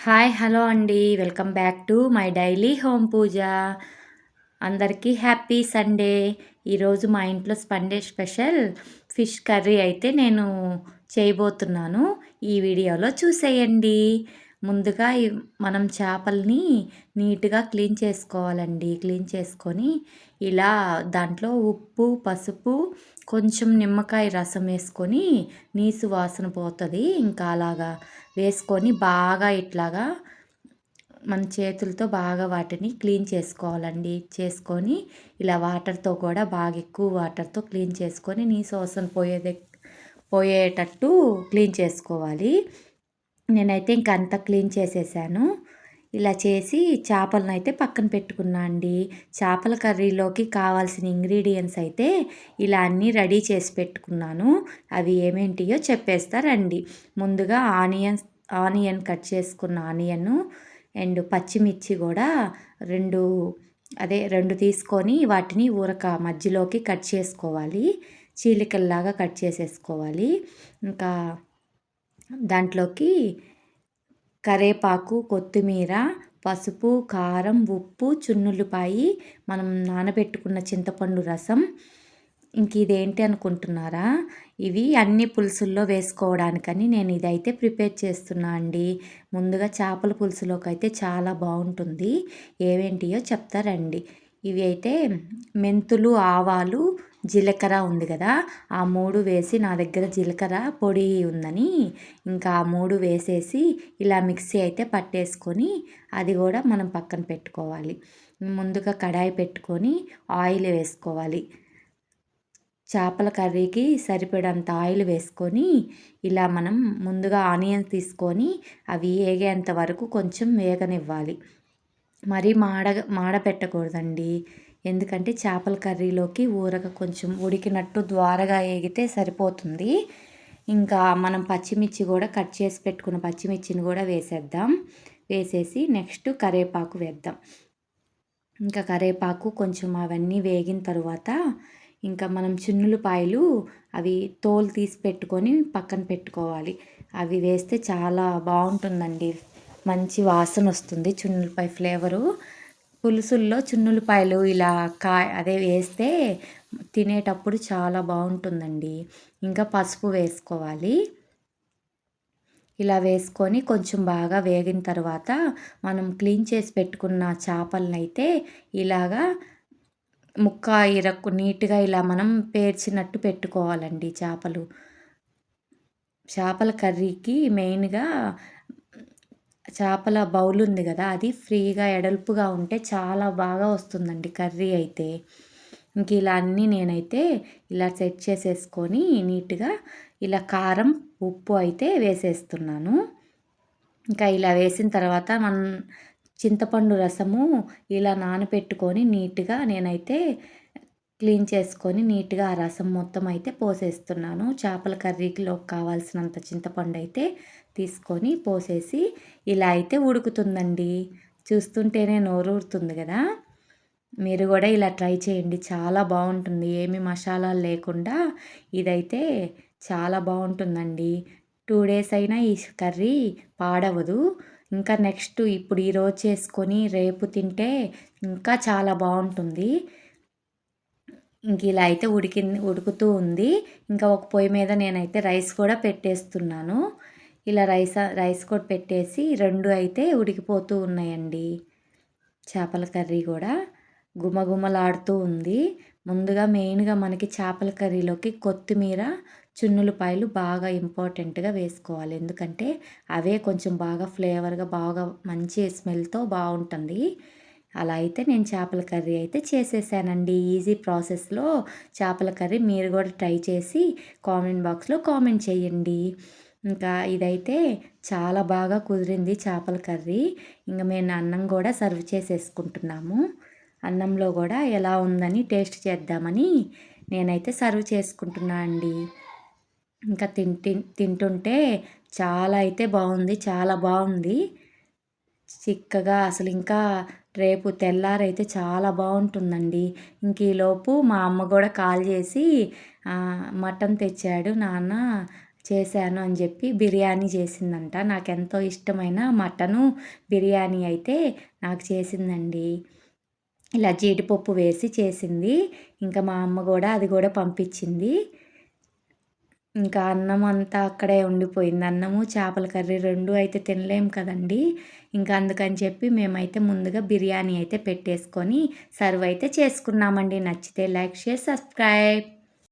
Hi hello అండి. Welcome back to my daily home puja. అందరికీ happy Sunday. ఈరోజు మా ఇంట్లో సండే స్పెషల్ ఫిష్ కర్రీ అయితే నేను చేయబోతున్నాను. ఈ వీడియోలో చూసేయండి. ముందుగా మనం చేపల్ని నీట్‌గా క్లీన్ చేసుకోవాలండి. క్లీన్ చేసుకొని ఇలా దాంట్లో ఉప్పు, పసుపు, కొంచెం నిమ్మకాయ రసం వేసుకొని నీసు వాసన పోతది. ఇంకా అలాగా వేసుకొని బాగా ఇట్లాగా మన చేతులతో బాగా వాటిని క్లీన్ చేసుకోవాలండి. చేసుకొని ఇలా వాటర్‌తో కూడా బాగా ఎక్కువ వాటర్‌తో క్లీన్ చేసుకొని నీసు వాసన పోయేటట్టు క్లీన్ చేసుకోవాలి. నేనైతే ఇంక అంతా క్లీన్ చేసేసాను. ఇలా చేసి చేపలనైతే పక్కన పెట్టుకున్నా అండి. చేపల కర్రీలోకి కావాల్సిన ఇంగ్రీడియెంట్స్ అయితే ఇలా అన్నీ రెడీ చేసి పెట్టుకున్నాను. అవి ఏమేంటియో చెప్పేస్తా రండి. ముందుగా ఆనియన్ కట్ చేసుకున్న ఆనియను అండ్ పచ్చిమిర్చి కూడా 2 తీసుకొని వాటిని మధ్యలోకి కట్ చేసుకోవాలి. చీలికల్లాగా కట్ చేసేసుకోవాలి. ఇంకా దాంట్లోకి కరేపాకు, కొత్తిమీర, పసుపు, కారం, ఉప్పు, చున్నుల్లిపాయి, మనం నానబెట్టుకున్న చింతపండు రసం. ఇంక ఇదేంటి అనుకుంటున్నారా? ఇవి అన్ని పులుసుల్లో వేసుకోవడానికని నేను ఇదైతే ప్రిపేర్ చేస్తున్నా అండి. ముందుగా చేపల పులుసులోకి అయితే చాలా బాగుంటుంది. ఏవేంటియో చెప్తారండి. ఇవి అయితే మెంతులు, ఆవాలు, జీలకర్ర ఉంది కదా, ఆ 3 వేసి, నా దగ్గర జీలకర్ర పొడి ఉందని ఇంకా ఆ 3 వేసేసి ఇలా మిక్సీ అయితే పట్టేసుకొని అది కూడా మనం పక్కన పెట్టుకోవాలి. ముందుగా కడాయి పెట్టుకొని ఆయిల్ వేసుకోవాలి. చేపల కర్రీకి సరిపడంత ఆయిల్ వేసుకొని ఇలా మనం ముందుగా ఆనియన్స్ తీసుకొని అవి వేగేంత వరకు కొంచెం వేగనివ్వాలి. మరీ మాడపెట్టకూడదండి. ఎందుకంటే చేపల కర్రీలోకి కొంచెం ఉడికినట్టు ద్వారగా ఏగితే సరిపోతుంది. ఇంకా మనం పచ్చిమిర్చి కూడా కట్ చేసి పెట్టుకున్న పచ్చిమిర్చిని కూడా వేసేద్దాం. వేసేసి నెక్స్ట్ కరివేపాకు వేద్దాం. ఇంకా కరివేపాకు కొంచెం అవన్నీ వేగిన తరువాత ఇంకా మనం చిన్నులపాయలు అవి తోలు తీసి పెట్టుకొని పక్కన పెట్టుకోవాలి. అవి వేస్తే చాలా బాగుంటుందండి. మంచి వాసన వస్తుంది చిన్నులపాయ ఫ్లేవరు. పులుసుల్లో చిన్నులపాయలు ఇలా అదే వేస్తే తినేటప్పుడు చాలా బాగుంటుందండి. ఇంకా పసుపు వేసుకోవాలి. ఇలా వేసుకొని కొంచెం బాగా వేగిన తర్వాత మనం క్లీన్ చేసి పెట్టుకున్న చేపలనైతే ఇలాగా నీట్గా ఇలా మనం పేర్చినట్టు పెట్టుకోవాలండి. చేపల కర్రీకి మెయిన్గా చేపల బౌల్ ఉంది కదా, అది ఫ్రీగా ఎడల్పుగా ఉంటే చాలా బాగా వస్తుందండి కర్రీ అయితే. ఇంక ఇలా అన్నీ నేనైతే ఇలా సెట్ చేసేసుకొని నీట్గా ఇలా కారం, ఉప్పు అయితే వేసేస్తున్నాను. ఇంకా ఇలా వేసిన తర్వాత మనం చింతపండు రసము ఇలా నానబెట్టుకొని నీట్గా నేనైతే క్లీన్ చేసుకొని నీట్గా ఆ రసం మొత్తం అయితే పోసేస్తున్నాను. చేపల కర్రీలో కావాల్సినంత చింతపండు అయితే తీసుకొని పోసేసి ఇలా అయితే ఉడుకుతుందండి. చూస్తుంటేనే నోరూరుతుంది కదా. మీరు కూడా ఇలా ట్రై చేయండి. చాలా బాగుంటుంది. ఏమి మసాలాలు లేకుండా ఇదైతే చాలా బాగుంటుందండి. 2 డేస్ అయినా ఈ కర్రీ పాడవదు. ఇంకా నెక్స్ట్ ఇప్పుడు ఈరోజు చేసుకొని రేపు తింటే ఇంకా చాలా బాగుంటుంది. ఇంక ఇలా అయితే ఉడుకుతూ ఉంది. ఇంకా ఒక పొయ్యి మీద నేనైతే రైస్ కూడా పెట్టేస్తున్నాను. ఇలా రైస్ కూడా పెట్టేసి 2 అయితే ఉడికిపోతూ ఉన్నాయండి. చేపల కర్రీ కూడా గుమగుమలాడుతూ ఉంది. ముందుగా మెయిన్గా మనకి చేపల కర్రీలోకి కొత్తిమీర, చున్నులపాయలు బాగా ఇంపార్టెంట్గా వేసుకోవాలి. ఎందుకంటే అవే కొంచెం బాగా ఫ్లేవర్గా బాగా మంచి స్మెల్తో బాగుంటుంది. అలా అయితే నేను చేపల కర్రీ అయితే చేసేసానండి. ఈజీ ప్రాసెస్లో చేపల కర్రీ మీరు కూడా ట్రై చేసి కామెంట్ బాక్స్లో కామెంట్ చేయండి. ఇంకా ఇదైతే చాలా బాగా కుదిరింది చేపల కర్రీ. ఇంక మేము అన్నం కూడా సర్వ్ చేసేసుకుంటున్నాము. అన్నంలో కూడా ఎలా ఉందని టేస్ట్ చేద్దామని నేనైతే సర్వ్ చేసుకుంటున్నా అండి. ఇంకా తింటుంటే చాలా అయితే బాగుంది. చాలా బాగుంది. చిక్కగా అసలు ఇంకా రేపు తెల్లారైతే చాలా బాగుంటుందండి. ఇంక ఈలోపు మా అమ్మ కూడా కాల్ చేసి మటన్ తెచ్చాడు నాన్న, చేశాను అని చెప్పి బిర్యానీ చేసిందంట. నాకెంతో ఇష్టమైన మటను బిర్యానీ అయితే నాకు చేసిందండి. ఇలా జీడిపప్పు వేసి చేసింది. ఇంకా మా అమ్మ గూడా అది గూడా పంపించింది. ఇంకా అన్నం అంతా అక్కడే ఉండిపోయింది. అన్నము, చేపల కర్రీ 2 అయితే తినలేం కదండీ! ఇంకా అందుకని చెప్పి మేమైతే ముందుగా బిర్యానీ అయితే పెట్టేసుకొని సర్వ్ అయితే చేసుకున్నామండి. నచ్చితే లైక్, షేర్, సబ్స్క్రైబ్.